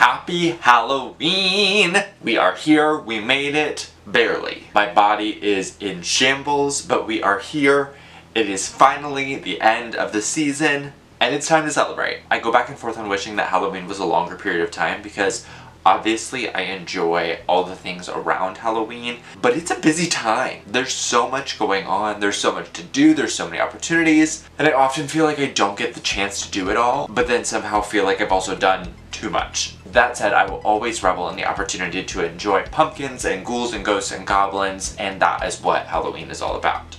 Happy Halloween! We are here, we made it, barely. My body is in shambles, but we are here. It is finally the end of the season, and it's time to celebrate. I go back and forth on wishing that Halloween was a longer period of time because obviously I enjoy all the things around Halloween, but it's a busy time. There's so much going on, there's so much to do, there's so many opportunities, and I often feel like I don't get the chance to do it all, but then somehow feel like I've also done too much. That said, I will always revel in the opportunity to enjoy pumpkins and ghouls and ghosts and goblins, and that is what Halloween is all about.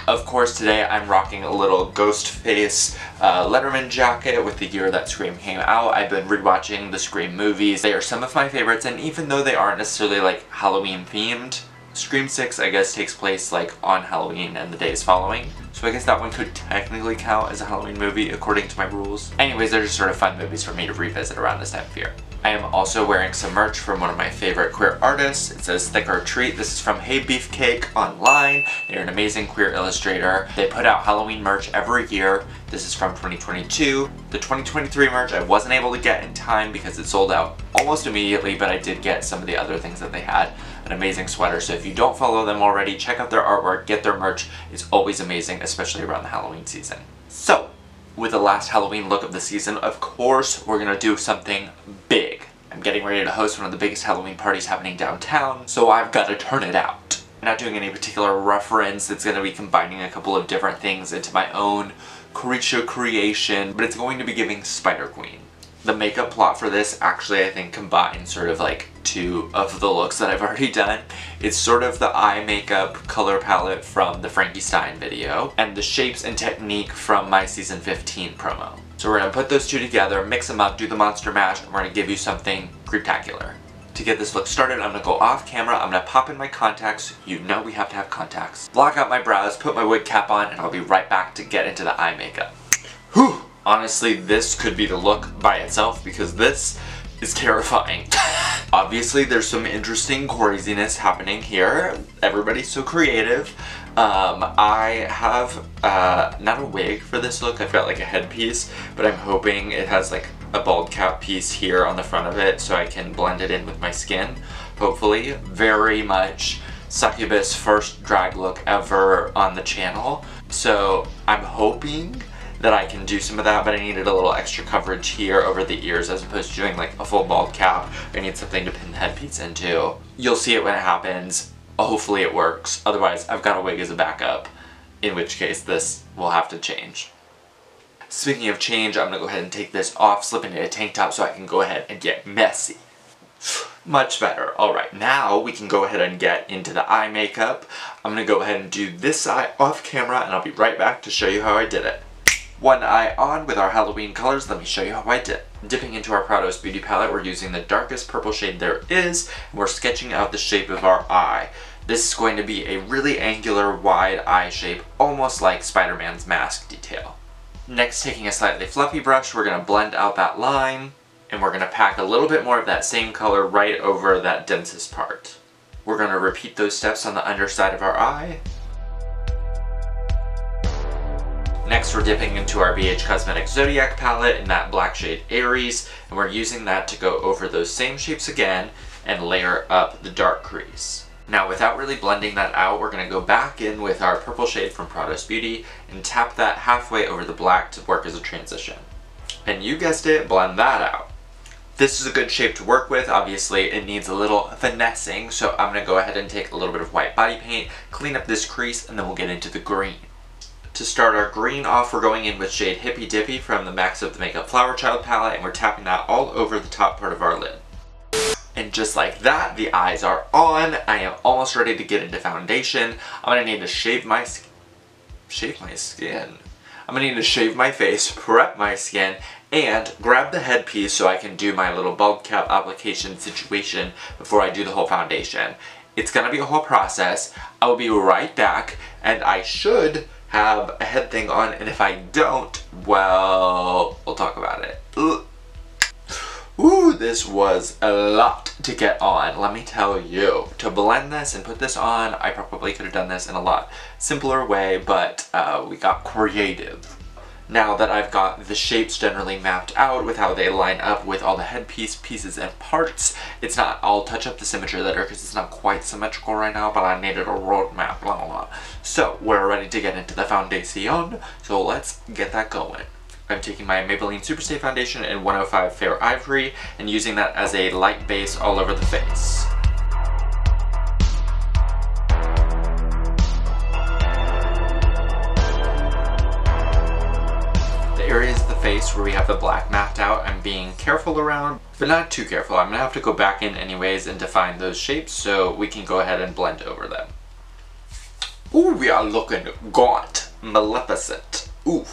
Of course, today I'm rocking a little ghost face Letterman jacket with the year that Scream came out. I've been rewatching the Scream movies. They are some of my favorites, and even though they aren't necessarily like Halloween themed, Scream 6 I guess takes place like on Halloween and the days following. So I guess that one could technically count as a Halloween movie according to my rules. Anyways, they're just sort of fun movies for me to revisit around this time of year. I am also wearing some merch from one of my favorite queer artists. It says Thick or Treat. This is from Hey Beefcake online. They're an amazing queer illustrator. They put out Halloween merch every year. This is from 2022. The 2023 merch I wasn't able to get in time because it sold out almost immediately, but I did get some of the other things that they had. An amazing sweater, so if you don't follow them already, check out their artwork, get their merch. It's always amazing, especially around the Halloween season. So, with the last Halloween look of the season, of course, we're gonna do something big. I'm getting ready to host one of the biggest Halloween parties happening downtown, so I've got to turn it out. I'm not doing any particular reference, it's gonna be combining a couple of different things into my own creature creation, but it's going to be giving Spider Queen. The makeup plot for this actually I think combines sort of like two of the looks that I've already done. It's sort of the eye makeup color palette from the Frankenstein video and the shapes and technique from my season 15 promo. So we're gonna put those two together, mix them up, do the monster mash, and we're gonna give you something creeptacular. To get this look started, I'm gonna go off camera, I'm gonna pop in my contacts, you know we have to have contacts, block out my brows, put my wig cap on, and I'll be right back to get into the eye makeup. Whew! Honestly, this could be the look by itself because this is terrifying. Obviously, there's some interesting craziness happening here. Everybody's so creative. I have not a wig for this look. I've got like a headpiece, but I'm hoping it has like a bald cap piece here on the front of it so I can blend it in with my skin. Hopefully, very much Succubus first drag look ever on the channel. So I'm hoping that I can do some of that, but I needed a little extra coverage here over the ears as opposed to doing like a full bald cap. I need something to pin the headpiece into. You'll see it when it happens. Hopefully it works. Otherwise, I've got a wig as a backup, in which case this will have to change. Speaking of change, I'm gonna go ahead and take this off, slip into a tank top so I can go ahead and get messy. Much better. Alright, now we can go ahead and get into the eye makeup. I'm gonna go ahead and do this eye off camera and I'll be right back to show you how I did it. One eye on with our Halloween colors. Let me show you how I did. Dipping into our Prados Beauty palette, we're using the darkest purple shade there is, and we're sketching out the shape of our eye. This is going to be a really angular, wide eye shape, almost like Spider-Man's mask detail. Next, taking a slightly fluffy brush, we're going to blend out that line, and we're going to pack a little bit more of that same color right over that densest part. We're going to repeat those steps on the underside of our eye. Next, we're dipping into our BH Cosmetics Zodiac palette in that black shade Aries, and we're using that to go over those same shapes again and layer up the dark crease. Now, without really blending that out, we're going to go back in with our purple shade from Prados Beauty and tap that halfway over the black to work as a transition. And you guessed it, blend that out. This is a good shape to work with. Obviously, it needs a little finessing, so I'm going to go ahead and take a little bit of white body paint, clean up this crease, and then we'll get into the green. To start our green off, we're going in with shade Hippy Dippy from the Max of the Makeup Flower Child palette, and we're tapping that all over the top part of our lid. And just like that, the eyes are on. I am almost ready to get into foundation. I'm gonna need to shave my skin. I'm gonna need to shave my face, prep my skin, and grab the headpiece so I can do my little bald cap application situation before I do the whole foundation. It's gonna be a whole process. I will be right back, and I should have a head thing on, and if I don't, well, we'll talk about it. Ooh, this was a lot to get on, let me tell you. To blend this and put this on, I probably could have done this in a lot simpler way, but we got creative. Now that I've got the shapes generally mapped out with how they line up with all the headpiece pieces and parts, it's not, I'll touch up the symmetry later because it's not quite symmetrical right now, but I needed a roadmap, blah blah blah. So we're ready to get into the foundation, so let's get that going. I'm taking my Maybelline Superstay Foundation in 105 Fair Ivory and using that as a light base all over the face. Areas of the face where we have the black mapped out, I'm being careful around, but not too careful. I'm gonna have to go back in anyways and define those shapes so we can go ahead and blend over them. Ooh, we are looking gaunt, maleficent. Ooh,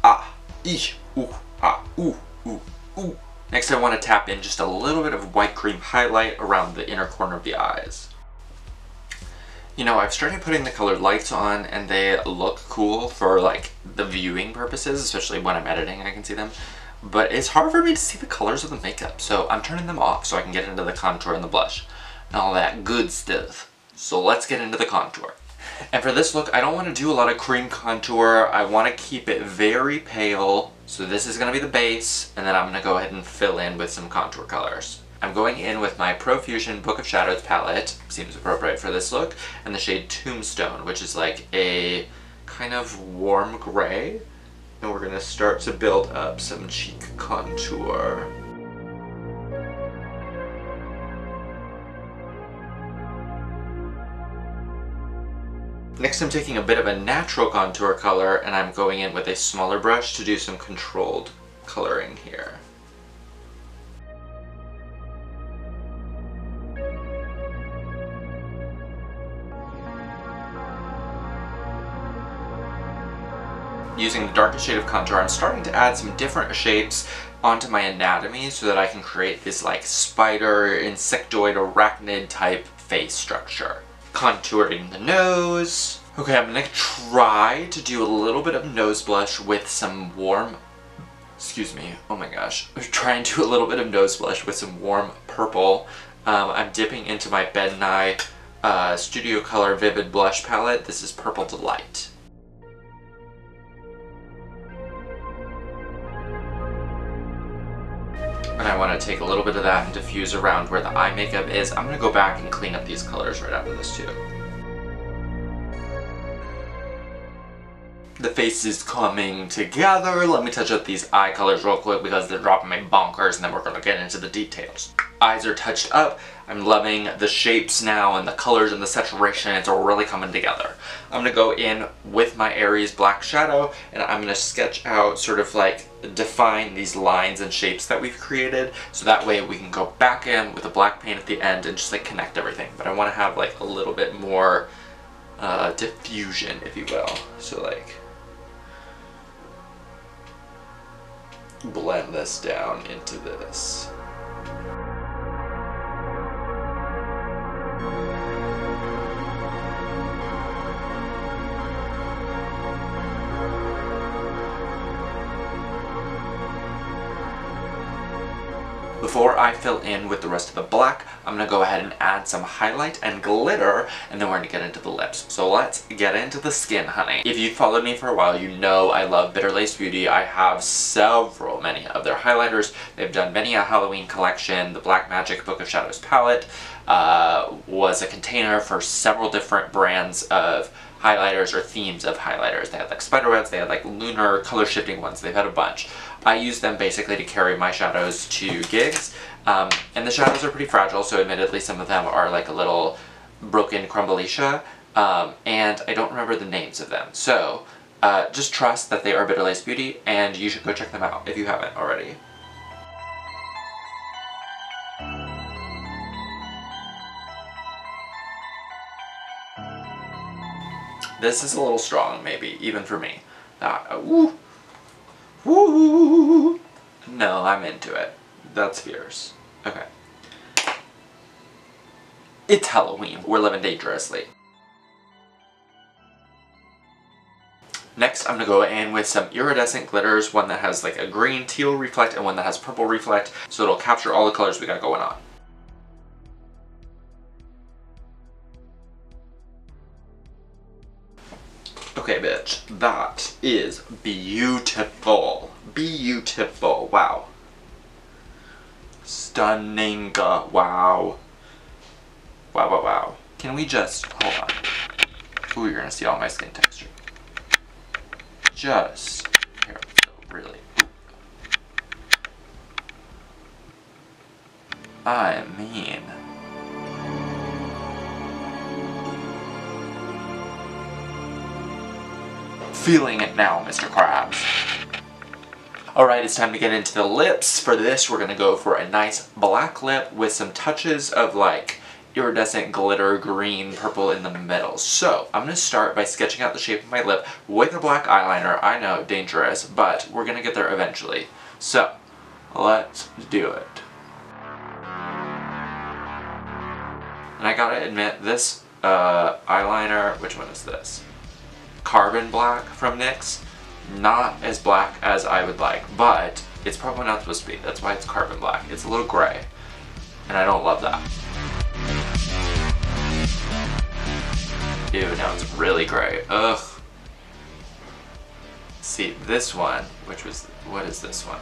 ah, eesh, ooh, ah, ooh, ooh, ooh. Next I want to tap in just a little bit of white cream highlight around the inner corner of the eyes. You know, I've started putting the colored lights on and they look cool for like the viewing purposes, especially when I'm editing I can see them. But it's hard for me to see the colors of the makeup, so I'm turning them off so I can get into the contour and the blush and all that good stuff. So let's get into the contour. And for this look, I don't want to do a lot of cream contour. I want to keep it very pale. So this is going to be the base, and then I'm going to go ahead and fill in with some contour colors. I'm going in with my Profusion Book of Shadows palette, seems appropriate for this look, and the shade Tombstone, which is like a kind of warm gray. And we're going to start to build up some cheek contour. Next I'm taking a bit of a natural contour color and I'm going in with a smaller brush to do some controlled coloring here. Using the darkest shade of contour, I'm starting to add some different shapes onto my anatomy so that I can create this like spider, insectoid, arachnid type face structure. Contouring the nose. Okay, I'm gonna try to do a little bit of nose blush with some warm, excuse me, oh my gosh. I'm trying to do a little bit of nose blush with some warm purple. I'm dipping into my Ben Nye Studio Color Vivid Blush palette. This is Purple Delight. And I want to take a little bit of that and diffuse around where the eye makeup is. I'm going to go back and clean up these colors right after this too. The face is coming together. Let me touch up these eye colors real quick because they're dropping me bonkers, and then we're going to get into the details. Eyes are touched up. I'm loving the shapes now and the colors and the saturation. It's all really coming together. I'm going to go in with my Aries black shadow and I'm going to sketch out, sort of like define these lines and shapes that we've created, so that way we can go back in with a black paint at the end and just like connect everything. But I want to have like a little bit more diffusion, if you will. So like blend this down into this. Before I fill in with the rest of the black, I'm going to go ahead and add some highlight and glitter, and then we're going to get into the lips. So let's get into the skin, honey. If you've followed me for a while, you know I love Bitter Lace Beauty. I have many of their highlighters. They've done many a Halloween collection. The Black Magic Book of Shadows palette was a container for several different brands of highlighters or themes of highlighters. They had like spiderwebs, they had like lunar color shifting ones, they've had a bunch. I use them basically to carry my shadows to gigs, and the shadows are pretty fragile, so admittedly some of them are like a little broken crumbleisha, and I don't remember the names of them. So just trust that they are Bitter Lace Beauty, and you should go check them out if you haven't already. This is a little strong, maybe, even for me. Woo! Woo! No, I'm into it. That's fierce. Okay. It's Halloween. We're living dangerously. Next, I'm going to go in with some iridescent glitters, one that has like a green teal reflect and one that has purple reflect, so it'll capture all the colors we got going on. Okay, bitch. That is beautiful. Beautiful. Wow. Stunning. Wow. Wow, wow, wow. Can we just, hold on. Ooh, you're gonna see all my skin texture. Just, here, so really. I mean. Feeling it now, Mr. Krabs. Alright, it's time to get into the lips. For this, we're gonna go for a nice black lip with some touches of like iridescent glitter, green, purple in the middle. So, I'm gonna start by sketching out the shape of my lip with a black eyeliner. I know, dangerous, but we're gonna get there eventually. So, let's do it. And I gotta admit, this eyeliner, which one is this? Carbon Black from NYX. Not as black as I would like, but it's probably not supposed to be. That's why it's Carbon Black. It's a little gray, and I don't love that. Ew, now it's really gray. Ugh. See, this one, which was, what is this one?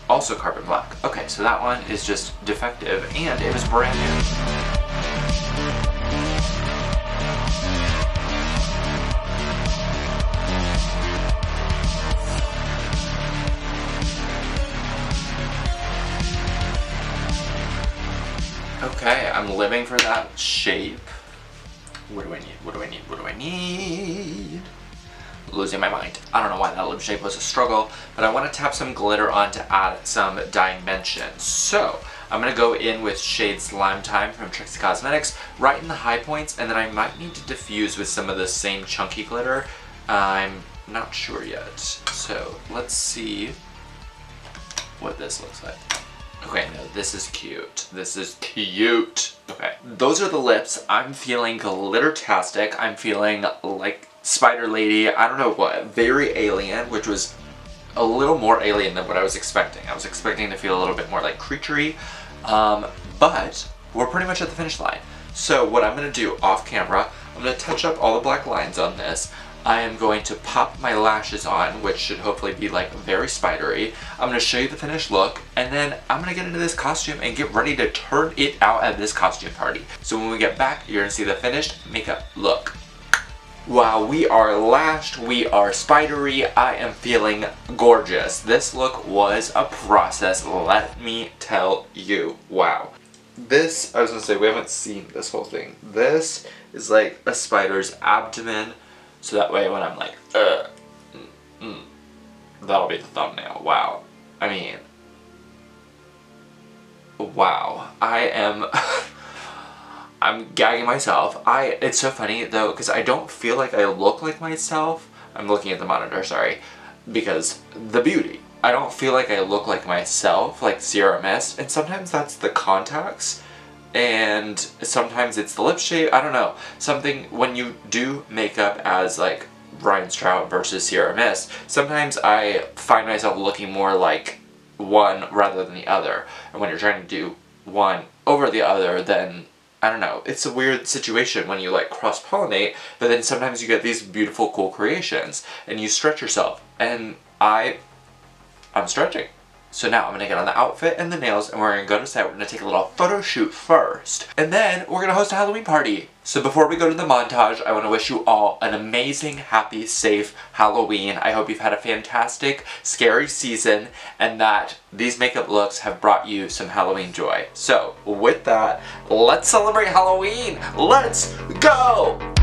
Also Carbon Black. Okay, so that one is just defective, and it was brand new. Okay, I'm living for that shape. What do I need? What do I need? What do I need? Losing my mind. I don't know why that lip shape was a struggle, but I want to tap some glitter on to add some dimension. So, I'm going to go in with shade Slime Time from Trixie Cosmetics, right in the high points, and then I might need to diffuse with some of the same chunky glitter. I'm not sure yet. So, let's see what this looks like. Okay, no, this is cute. This is cute. Okay, those are the lips. I'm feeling glitter-tastic. I'm feeling like Spider Lady. I don't know what. Very alien, which was a little more alien than what I was expecting. I was expecting to feel a little bit more like creaturey, but we're pretty much at the finish line. So what I'm going to do off camera, I'm going to touch up all the black lines on this. I am going to pop my lashes on, which should hopefully be like very spidery. I'm going to show you the finished look, and then I'm going to get into this costume and get ready to turn it out at this costume party. So when we get back, you're going to see the finished makeup look. Wow, we are lashed, we are spidery, I am feeling gorgeous. This look was a process, let me tell you. Wow. This, I was going to say, we haven't seen this whole thing. This is like a spider's abdomen. So that way when I'm like, that'll be the thumbnail. Wow. I mean, wow. I am, I'm gagging myself. It's so funny though, because I don't feel like I look like myself. I'm looking at the monitor, sorry. Because the beauty. I don't feel like I look like myself, like Sierra Myst. And sometimes that's the contacts. And sometimes it's the lip shape, I don't know. Something, when you do makeup as like Ryan Stroud versus Sierra Myst, sometimes I find myself looking more like one rather than the other. And when you're trying to do one over the other, then, I don't know, it's a weird situation when you like cross-pollinate, but then sometimes you get these beautiful, cool creations, and you stretch yourself. And I'm stretching. So now I'm going to get on the outfit and the nails, and we're going to go to set. We're going to take a little photo shoot first, and then we're going to host a Halloween party. So before we go to the montage, I want to wish you all an amazing, happy, safe Halloween. I hope you've had a fantastic, scary season, and that these makeup looks have brought you some Halloween joy. So with that, let's celebrate Halloween. Let's go!